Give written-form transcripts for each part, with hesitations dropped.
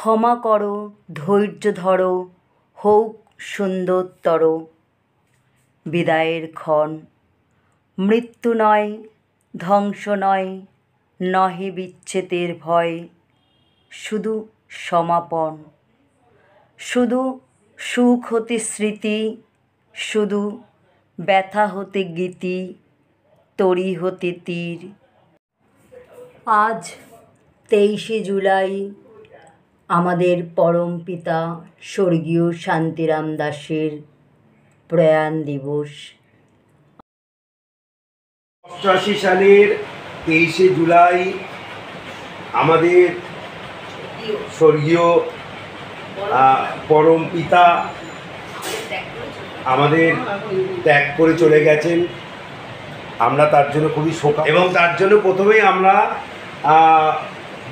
ক্ষমা করো, ধৈর্য ধরো, হোক সুন্দরতর বিদায়ের ক্ষণ। মৃত্যু নয়, ধ্বংস নয়, নহে বিচ্ছেদের ভয়, শুধু সমাপন। শুধু সুখ হতে স্মৃতি, শুধু ব্যথা হতে গীতি, তরি হতে তীর। আজ 23শে জুলাই আমাদের পরমপিতা স্বর্গীয় শান্তিরাম দাসের প্রয়াণ দিবস। 88 সালের 23শে জুলাই আমাদের স্বর্গীয় পরমপিতা আমাদের ত্যাগ করে চলে গেছেন। আমরা তার জন্য খুবই শোক, এবং তার জন্য প্রথমেই আমরা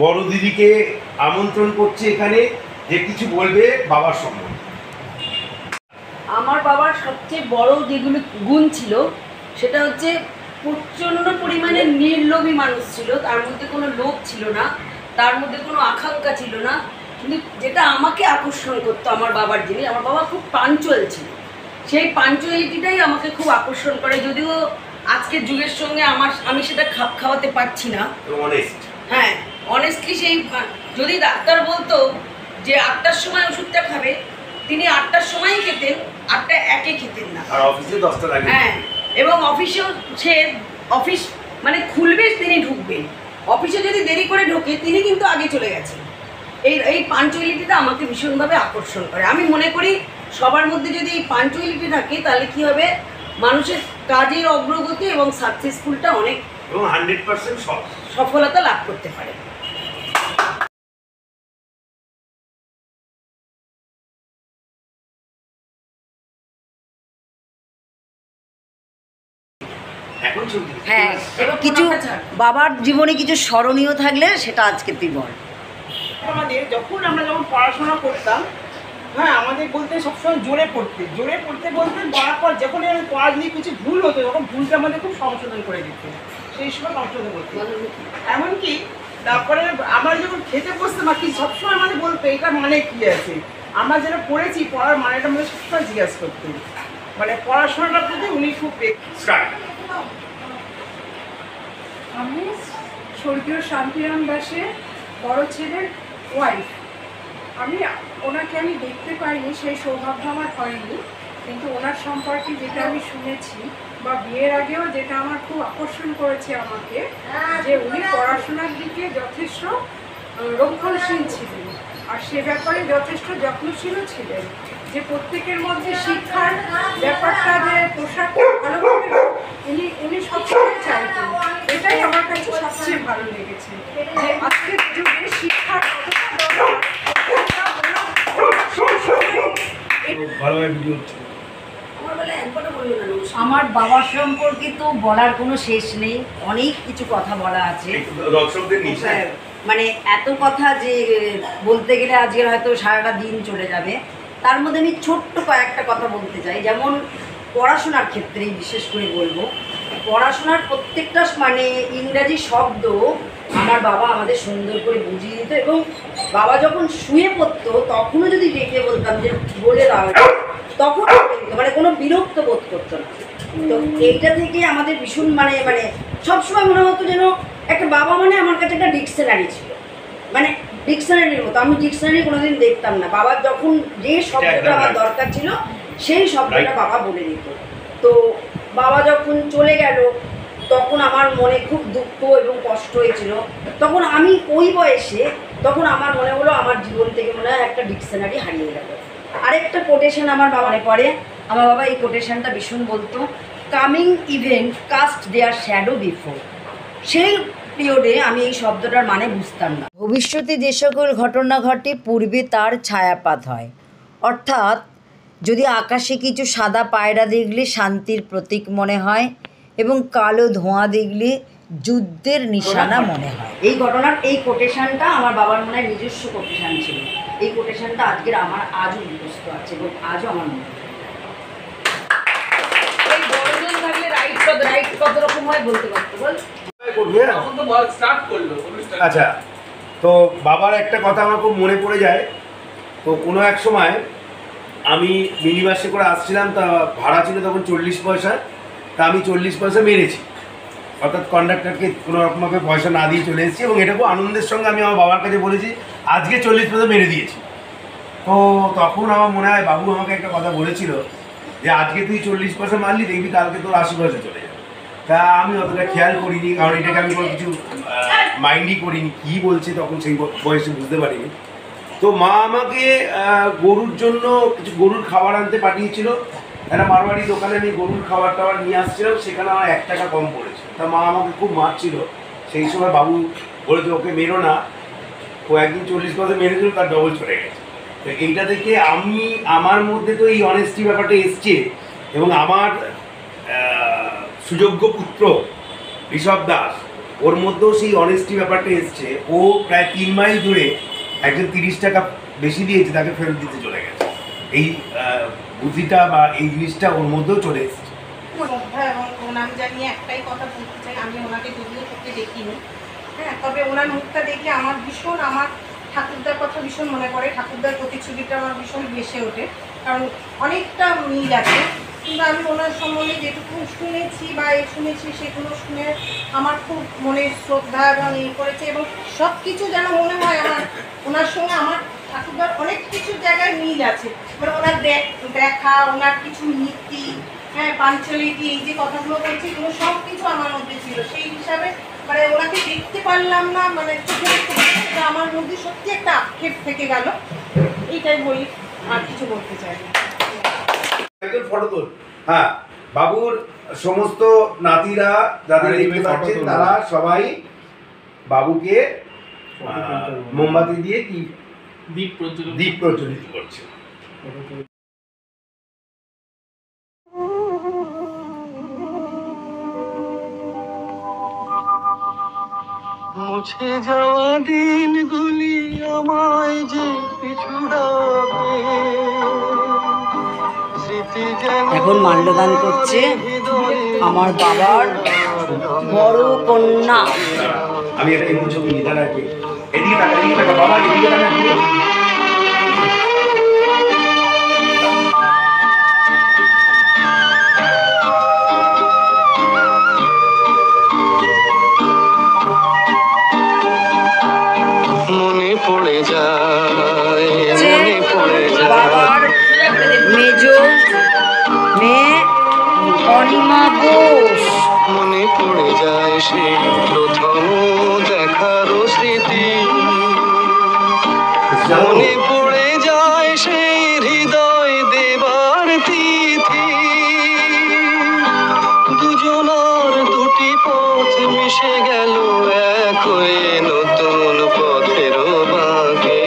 বড় দিদিকে আমন্ত্রণ করছি এখানে, যে কিছু বলবে বাবার সম্বন্ধে। আমার বাবার সবচেয়ে বড় যেগুলো গুণ ছিল সেটা হচ্ছে প্রচণ্ড পরিমাণে নির্লোভী মানুষ ছিল। তার মধ্যে কোনো লোভ ছিল না, তার মধ্যে কোনো আকাঙ্ক্ষা ছিল না। কিন্তু যেটা আমাকে আকর্ষণ করতো আমার বাবার জিনিস, আমার বাবা খুব পাঞ্চুয়াল ছিল। সেই পাঞ্চুয়ালিটিটাই আমাকে খুব আকর্ষণ করে, যদিও আজকের যুগের সঙ্গে আমি সেটা খাপ খাওয়াতে পারছি না। হ্যাঁ, অনেস্টলি সেই যদি ডাক্তার বলতো যে 8টার সময় ওষুধটা খাবে, তিনি 8টার সময়ই খেতেন, 8টা একে খেতেন না। আর অফিসে 10টার আগে। হ্যাঁ, এবং অফিসেও সে অফিস মানে খুলবে তিনি ঢুকবেন, অফিসে যদি দেরি করে ঢোকে তিনি কিন্তু আগে চলে গেছেন। এই পাঞ্চুয়ালিটিটা আমাকে ভীষণভাবে আকর্ষণ করে। আমি মনে করি সবার মধ্যে যদি এই পাঞ্চুয়ালিটি থাকে তাহলে কি হবে, মানুষের কাজের অগ্রগতি এবং সাকসেসফুলটা অনেক এবং 100% সফলতা লাভ করতে পারে। হ্যাঁ, কিছু বাবার জীবনে কিছু স্মরণীয় থাকলে সেটা আজকে তুই বল। আমাদের আমরা যখন পড়াশোনা করতাম, হ্যাঁ, আমাদের বলতে সবসময় জোরে পড়তে বলতেন। পড়ার পর যখন পড়া নিয়ে কিছু ভুল হতো, তখন ভুলটা আমাদের খুব সংশোধন করে দিতেন। সেই সময় সংশোধন করতে এমনকি তারপরে আমরা যখন খেতে বসতাম আর কি, সবসময় আমাদের বলতো এটা মানে কি আছে। আমরা যেটা পড়েছি, পড়ার মানেটা আমাদের সবসময় জিজ্ঞাসা করতেন। মানে পড়াশোনাটার প্রতি উনি খুব আমি স্বর্গীয় শান্তিরাম দাসের বড় ছেলের ওয়াইফ। ওনাকে আমি দেখতে পাইনি, সেই সৌভাগ্য আমার হয়নি, কিন্তু ওনার সম্পর্কে যেটা আমি শুনেছি বা বিয়ের আগেও যেটা আমার খুব আকর্ষণ করেছে আমাকে, যে উনি পড়াশোনার দিকে যথেষ্ট রক্ষণশীল ছিলেন, আর সে ব্যাপারে যথেষ্ট যত্নশীলও ছিলেন। যে প্রত্যেকের মধ্যে শিক্ষার ব্যাপারটা, যে পোশাকটা ভালোভাবে উনি সবসময় চাইতেন। এটাই আমার কাছে সবচেয়ে ভালো লেগেছে, যে আজকের যুগে শিক্ষার আমার বাবার সম্পর্কে তো বলার কোনো শেষ নেই, অনেক কিছু কথা বলা আছে। মানে এত কথা যে বলতে গেলে আজকের হয়তো সারাটা দিন চলে যাবে। তার মধ্যে আমি ছোট্ট কয়েকটা কথা বলতে চাই। যেমন পড়াশোনার ক্ষেত্রেই বিশেষ করে বলবো, পড়াশোনার প্রত্যেকটা মানে ইংরাজি শব্দ আমার বাবা আমাদের সুন্দর করে বুঝিয়ে দিত, এবং বাবা যখন শুয়ে পড়তো তখনও যদি ডেকে বলতাম যে বলে দাও, তখন মানে কোনো বিরক্ত বোধ করতো না। তো এইটা থেকে আমাদের ভীষণ মানে সবসময় মনে হতো যেন একটা বাবা মানে আমার কাছে একটা ডিকশনারি ছিল, মানে ডিকশনারির মতো। আমি ডিকশনারি কোনোদিন দেখতাম না, বাবার যখন যে শব্দটা আমার দরকার ছিল সেই শব্দটা বাবা বলে দিত। তো বাবা যখন চলে গেল তখন আমার মনে খুব দুঃখ এবং কষ্ট হয়েছিল। তখন আমি ওই বয়সে, তখন আমার মনে হলো আমার জীবন থেকে মনে হয় একটা ডিকশনারি হারিয়ে গেল। আরেকটা কোটেশন আমার বাবারে পড়ে, আমার বাবা এই কোটেশনটা ভীষণ বলতো, কামিং ইভেন্ট কাস্ট দেয়ার শ্যাডো বিফোর। সেই পিরিয়ডে আমি এই শব্দটার মানে বুঝতাম না। ভবিষ্যতে যে সকল ঘটনা ঘটে পূর্বে তার ছায়াপাত হয়, অর্থাৎ যদি আকাশে কিছু সাদা পায়রা দেখলে শান্তির প্রতীক মনে হয়, এবং কালো ধোঁয়া দেখলে যুদ্ধের নিশানা মনে হয়। এই ঘটনার এই কোটেশনটা আমার বাবার মনে হয় নিজস্ব কোটেশন ছিল। এই কোটেশনটা আজকের আমার আজও মুখস্থ আছে এবং আজও আমার মনে হয়। এই বড়জন থাকলে রাইট কত রকম হয় বলতে পারতো, বল। আচ্ছা, তো বাবার একটা কথা আমার খুব মনে পড়ে যায়। তো কোনো এক সময় আমি মিনি বাসে করে আসছিলাম, তা ভাড়া ছিল তখন 40 পয়সা। তা আমি 40 পয়সা মেরেছি, অর্থাৎ কন্ডাক্টরকে কোনো রকমভাবে পয়সা না দিয়ে চলে এসেছি, এবং এটা খুব আনন্দের সঙ্গে আমি আমার বাবার কাছে বলেছি আজকে 40 পয়সা মেরে দিয়েছি। তো তখন আমার মনে হয় বাবু আমাকে একটা কথা বলেছিল যে আজকে তুই 40 পয়সা মারলি, দেখবি কালকে তোর 80 পয়সা চলে যাবে। তা আমি অতটা খেয়াল করিনি, কারণ এটাকে আমি কোনো কিছু মাইন্ডই করিনি, কী বলছে তখন সেই বয়সে বুঝতে পারিনি। তো মা আমাকে গরুর জন্য কিছু গরুর খাবার আনতে পাঠিয়েছিল। একটা মারোয়ারি দোকানে আমি গরুর খাবার টাবার নিয়ে আসছিলাম, সেখানে আমার 1 টাকা কম পড়েছে। তা মা আমাকে খুব মারছিল। সেই সময় বাবু বলেছে ওকে মেরো না, ও একদিন 40 পয়সা মেরেছিল, তার ডবল চলে গেছে। তো এইটা থেকে আমার মধ্যে তো এই অনেস্টি ব্যাপারটা এসছে, এবং আমার সুযোগ্য পুত্র ঋষভ দাস, ওর মধ্যেও সেই অনেস্টি ব্যাপারটা এসছে। ও প্রায় 3 মাইল দূরে একজন 30 টাকা বেশি দিয়েছে, তাকে ফেরত দিতে চলে গেছে। এই বুদ্ধিটা বা এই জিনিসটা ওর মধ্যেও চলে এসছে। শ্রদ্ধা এবং প্রণাম জানিয়ে একটাই কথা বলতে চাই, আমি ওনাকে যদিও সত্যি দেখিনি, হ্যাঁ, তবে ওনার মুখটা দেখে আমার ঠাকুরদার কথা ভীষণ মনে পড়ে। ঠাকুরদার প্রতিচ্ছবিটা আমার ভীষণ ভেসে ওঠে, কারণ অনেকটা মিল আছে। কিন্তু আমি ওনার সম্বন্ধে যেটুকু শুনেছি বা শুনেছি সেগুলো শুনে আমার খুব মনে শ্রদ্ধা এবং করেছে, এবং সব কিছু যেন মনে হয় ওনার সঙ্গে আমার ঠাকুরদার অনেক কিছু জায়গায় মিল আছে। মানে ওনার দেখা, ওনার কিছু নীতি, হ্যাঁ, পাঞ্চুয়ালিটি, এই যে কথাগুলো বলছি, এগুলো সব কিছু আমার মধ্যে ছিল। সেই হিসাবে মানে ওনাকে দেখতে পারলাম না, মানে আমার মধ্যে সত্যি একটা আক্ষেপ থেকে গেল। এইটাই বলি, আর কিছু বলতে চাই না। হ্যাঁ, বাবুর সমস্ত নাতিরা যাদের দেখতে পাচ্ছেন তারা সবাই বাবুকে মোমবাতি দিয়ে কি দীপ প্রজ্বলিত করছে। মুছে যাওয়া দিনগুলি আমায় যে পিছু ডাকে, স্মৃতি যেন এখন মাল্যদান করছে আমার বাবার বড় কন্যা। আমি একটা এমন ছবি নিয়ে দাঁড়া, এদিকে টাকা বাবা, এদিকে টাকা। মনে পড়ে যায়, মনে পড়ে যায় বাবার মেজ মেয়ে অনিমা বোস। মনে পড়ে যায় সে প্রথম দেখার স্মৃতি, মনে পড়ে যায় সেই হৃদয় দেবার তিথি। দুজনার দুটি পথ মিশে গেল এক হয়ে নতুন পথের বাঁকে।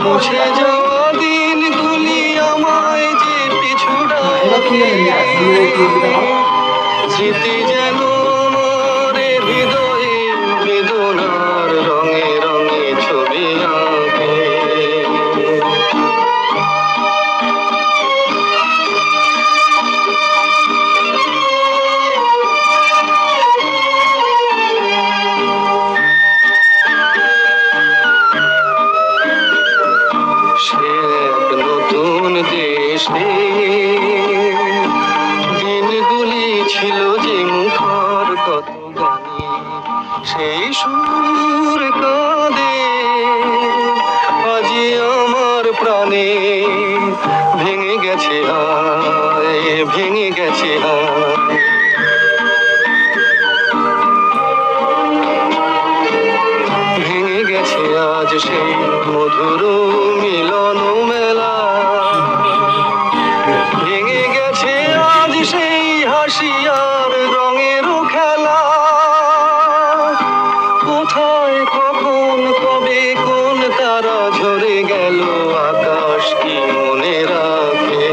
মুছে যাওয়া দিনগুলি আমায় যে পিছু ডাকে, স্মৃতি যেন আমার হৃদয়ে বেদনার রঙে রঙে ছবি আঁকে। সে এক নতুন দেশে দিনগুলি ছিল যে মুখর কত গানে, সেই সুর কাঁদে আজি আমার প্রাণে। ভেঙে গেছে হায়, ভেঙে গেছে হায়, ভেঙে গেছে আজ সেই মধুর মিলন মেলা। ভেঙে গেছে আজ সেই হাসি আর রঙের খেলা। কোথায় কখন কবে কোন তারা ঝরে গেল, আকাশ কি মনে রাখে।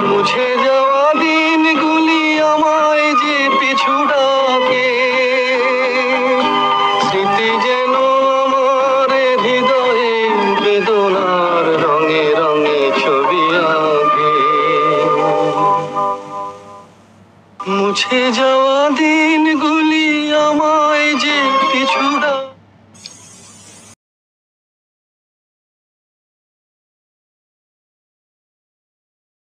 মুছে যাওয়া দিনগুলি আমায় যে পিছু ডাকে, স্মৃতি যেন আমার হৃদয়ে বেদনার রঙে রঙে ছবি আঁকে। যাওয়া দিনগুলি